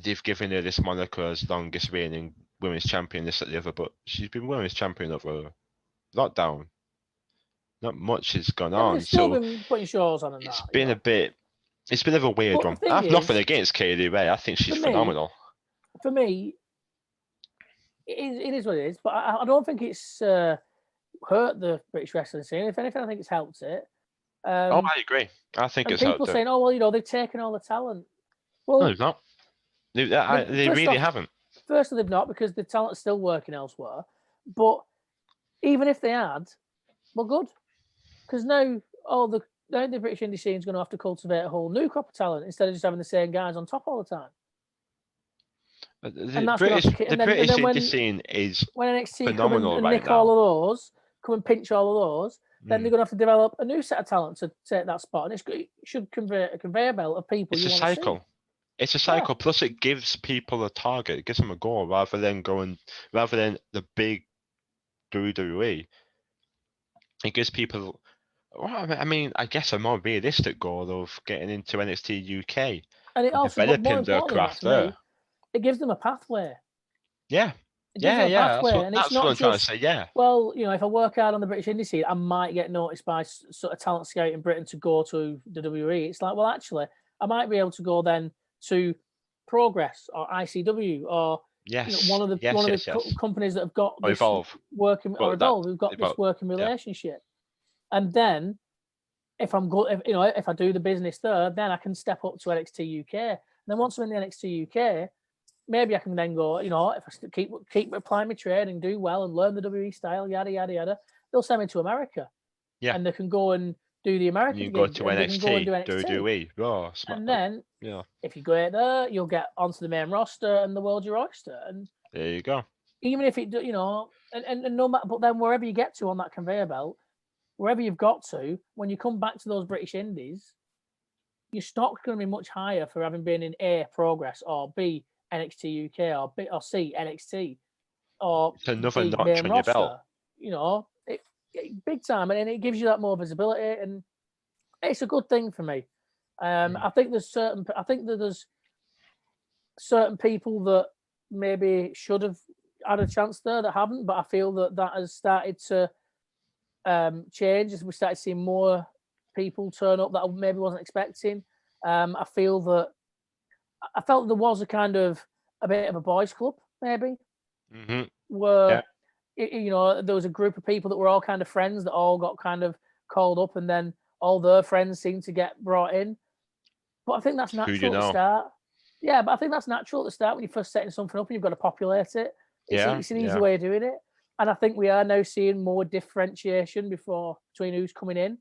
they've given her this moniker as longest reigning women's champion, this and the other, but she's been women's champion over lockdown. Not much has gone on. Still been putting shows on and it's been a bit. It's been a weird one. I have nothing against Kaylee Ray. I think she's phenomenal. For me, it is what it is. But I don't think it's hurt the British wrestling scene. If anything, I think it's helped it. I agree. I think it's helped it. People saying, "Oh well, they've taken all the talent." Well, no, they've not. They really haven't. Firstly, they've not because the talent's still working elsewhere. But even if they had, well, good, because now the British indie scene is going to have to cultivate a whole new crop of talent instead of just having the same guys on top all the time. The British indie scene is when NXT phenomenal come and nick all of those, come and pinch all of those, then they're going to have to develop a new set of talent to take that spot, and it should convert a conveyor belt of people. It's a cycle. It's a cycle. Yeah. Plus, it gives people a target. It gives them a goal rather than the big WWE. It gives people. Well, I mean, I guess a more realistic goal of getting into NXT UK and it also developing their craft there. It gives them a pathway. Yeah. That's what I'm trying to say. Yeah. Well, if I work out on the British indie scene, I might get noticed by sort of talent scout in Britain to go to the WWE. It's like, well, actually, I might be able to go then to Progress or ICW or one of the companies that have got this Evolve working or Evolve. We've got this working relationship, and then if I'm good, if I do the business there, then I can step up to NXT UK. And then once I'm in the NXT UK, maybe I can then go, if I keep applying my trade and do well and learn the WWE style, yada yada yada, they'll send me to America. Yeah. And they can go and do the American You go gig, to and they can go and do NXT, NXT. WWE, Raw, And then if you go out there, you'll get onto the main roster and the world's your oyster. And there you go. even if it, and no matter, but then wherever you get to on that conveyor belt, wherever you've got to, when you come back to those British Indies, your stock's going to be much higher for having been in A, Progress, or B, NXT UK, or B, or C, NXT, or It's another D, notch main on roster. your belt. Big time, and it gives you that more visibility, and it's a good thing for me. I think there's certain people that maybe should have had a chance there that haven't, but I feel that has started to change as we started seeing more people turn up that I maybe wasn't expecting. I felt there was a kind of a bit of a boys' club, maybe, where there was a group of people that were all kind of friends that all got kind of called up, and then all their friends seemed to get brought in. But I think that's natural at the start. Yeah, but I think that's natural at the start when you're first setting something up and you've got to populate it. It's an easy way of doing it. And I think we are now seeing more differentiation between who's coming in.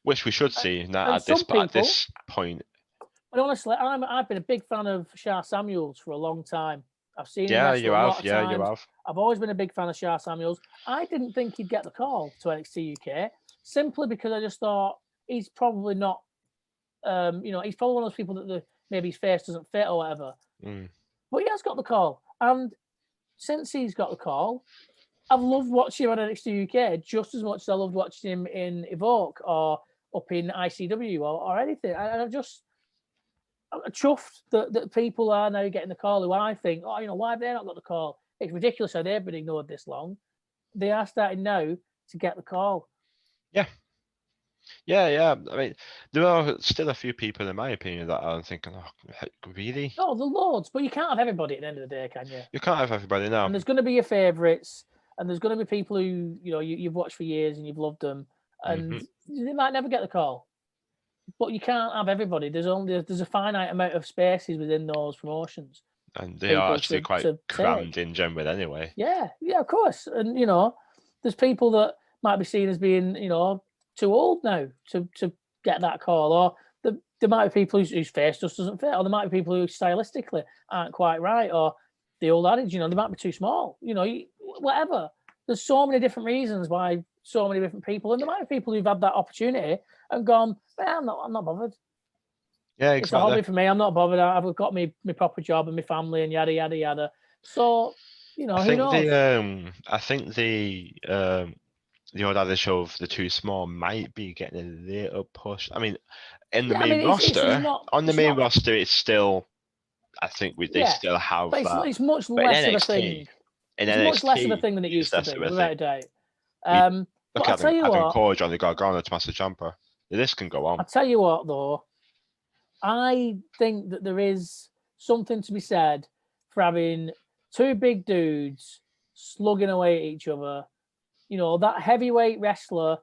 Which we should see now at this point. But honestly, I've been a big fan of Sha Samuels for a long time. I've seen him Yeah, wrestle you a have. lot of Yeah, times. you have. I've always been a big fan of Sha Samuels. I didn't think he'd get the call to NXT UK simply because I just thought he's probably not. He's probably one of those people that maybe his face doesn't fit or whatever. But he has got the call, and since he's got the call, I've loved watching him on NXT UK just as much as I loved watching him in Evoke or up in ICW or anything. And I'm chuffed that people are now getting the call who I think, why have they not got the call? It's ridiculous how they've been ignored this long. They are starting now to get the call. Yeah. I mean, there are still a few people, in my opinion, that are thinking, really? Oh, the Lords, but you can't have everybody at the end of the day, can you? You can't have everybody now. And there's going to be your favourites, and there's going to be people who you've watched for years and you've loved them, and they might never get the call. But you can't have everybody. There's a finite amount of spaces within those promotions, and they are actually quite crammed in general anyway. Yeah, of course. And there's people that might be seen as being too old now to get that call, or there might be people whose face just doesn't fit, or there might be people who stylistically aren't quite right, or the old adage, they might be too small, whatever. There's so many different reasons why so many different people, and there might be people who've had that opportunity and gone, I'm not bothered. Yeah, exactly. It's a hobby for me. I'm not bothered. I've got my proper job and my family and yada yada yada. So, who knows? I think the old adage of the too small might be getting a little push. I mean, in the main roster, roster, it's still, I think they still have that. It's much less of a thing. It's much less of a thing than it used to be, without a doubt. Look at Adam Cole, Johnny Gargano, Tommaso Ciampa. This can go on. I'll tell you what, though. I think that there is something to be said for having two big dudes slugging away at each other. That heavyweight wrestler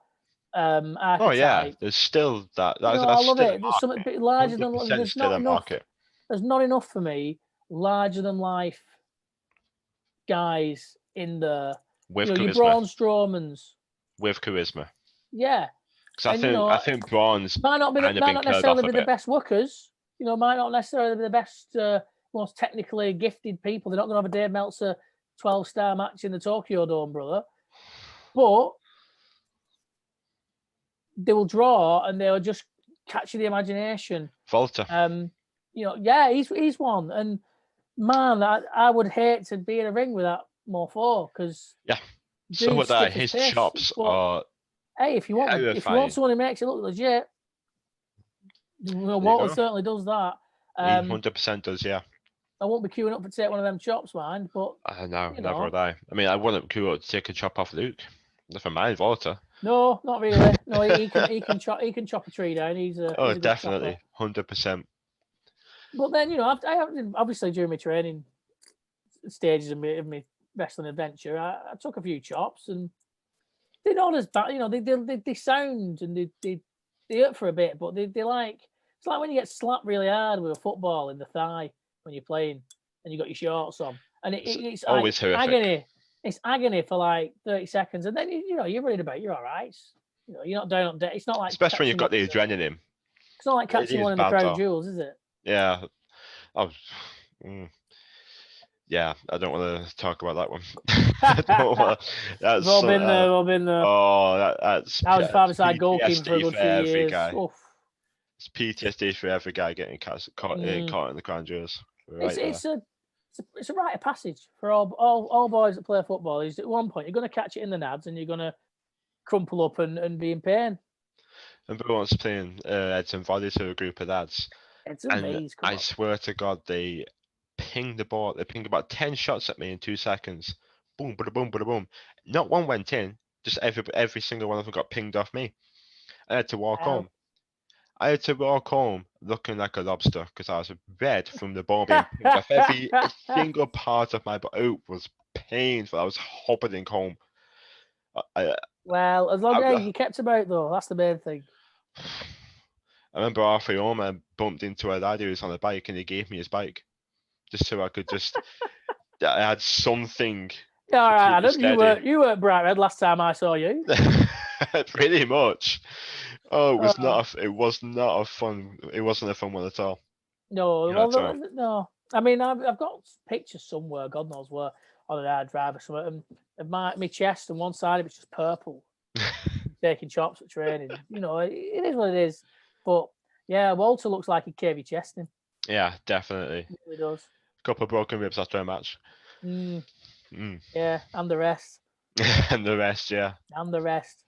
archetype. Oh yeah, there's still that. I love it. There's something a bit larger than life. There's not enough. There's not enough for me. Larger than life guys in there. With charisma. Your Braun Strowmans. With charisma. Yeah. Because I think Braun's might not necessarily be the best workers. Might not necessarily be the best, most technically gifted people. They're not going to have a Dave Meltzer 12-star match in the Tokyo Dome, brother. But they will draw and they'll just catch the imagination. Volta. He's one. And man, I would hate to be in a ring with that mofo because so with that, his chops are. Hey, if you want someone who makes it look legit, Walter certainly does that. 100% does, yeah. I won't be queuing up to take one of them chops, mind. But no, never would I. I mean, I wouldn't queue up to take a chop off Luke. Never mind Walter. No, not really. No, he can chop a tree down. He's definitely 100%. But then I have obviously during my training stages of my wrestling adventure, I took a few chops and they're not as bad. They sound and they they hurt for a bit, but they like it's like when you get slapped really hard with a football in the thigh when you're playing and you got your shorts on, and it's like always horrific. agony. It's agony for like 30 seconds, and then you're worried about it, you're all right. You're not down. It's not like Especially when you've got the adrenaline. It's not like catching one in the Crown Jewels, is it? Yeah. Yeah, I don't want to talk about that one. We've all been there. We've been there. Oh, that's I was five-a-side goalkeeper for a good few years. It's PTSD for every guy getting caught in the Crown Jewels. It's a rite of passage for all boys that play football. Is at one point you're going to catch it in the nads and you're going to crumple up and be in pain. I remember once playing Edson volley to a group of lads, and I swear to God, they pinged the ball. They pinged about 10 shots at me in 2 seconds. Boom, bada boom, bada boom. Not one went in. Just every single one of them got pinged off me. I had to walk home. I had to walk home looking like a lobster because I was red from the ball being pinged off. Every single part of my body was painful. I was hobbling home. Well, as long as you kept about though, that's the main thing. I remember halfway home, I bumped into a lad who was on a bike, and he gave me his bike just so I could I had something. Yeah, all right, Adam. You weren't bright red last time I saw you. Pretty much. Oh, it was not. It was not a fun. It wasn't a fun one at all. No, no. I mean, I've got pictures somewhere, God knows where, on an hard drive or something, of my chest, and one side of it's just purple. Taking chops at training. It is what it is. But yeah, Walter looks like he cave your chest in. Yeah, definitely. He really does. A couple of broken ribs after a match. Yeah, and the rest. And the rest, yeah. And the rest.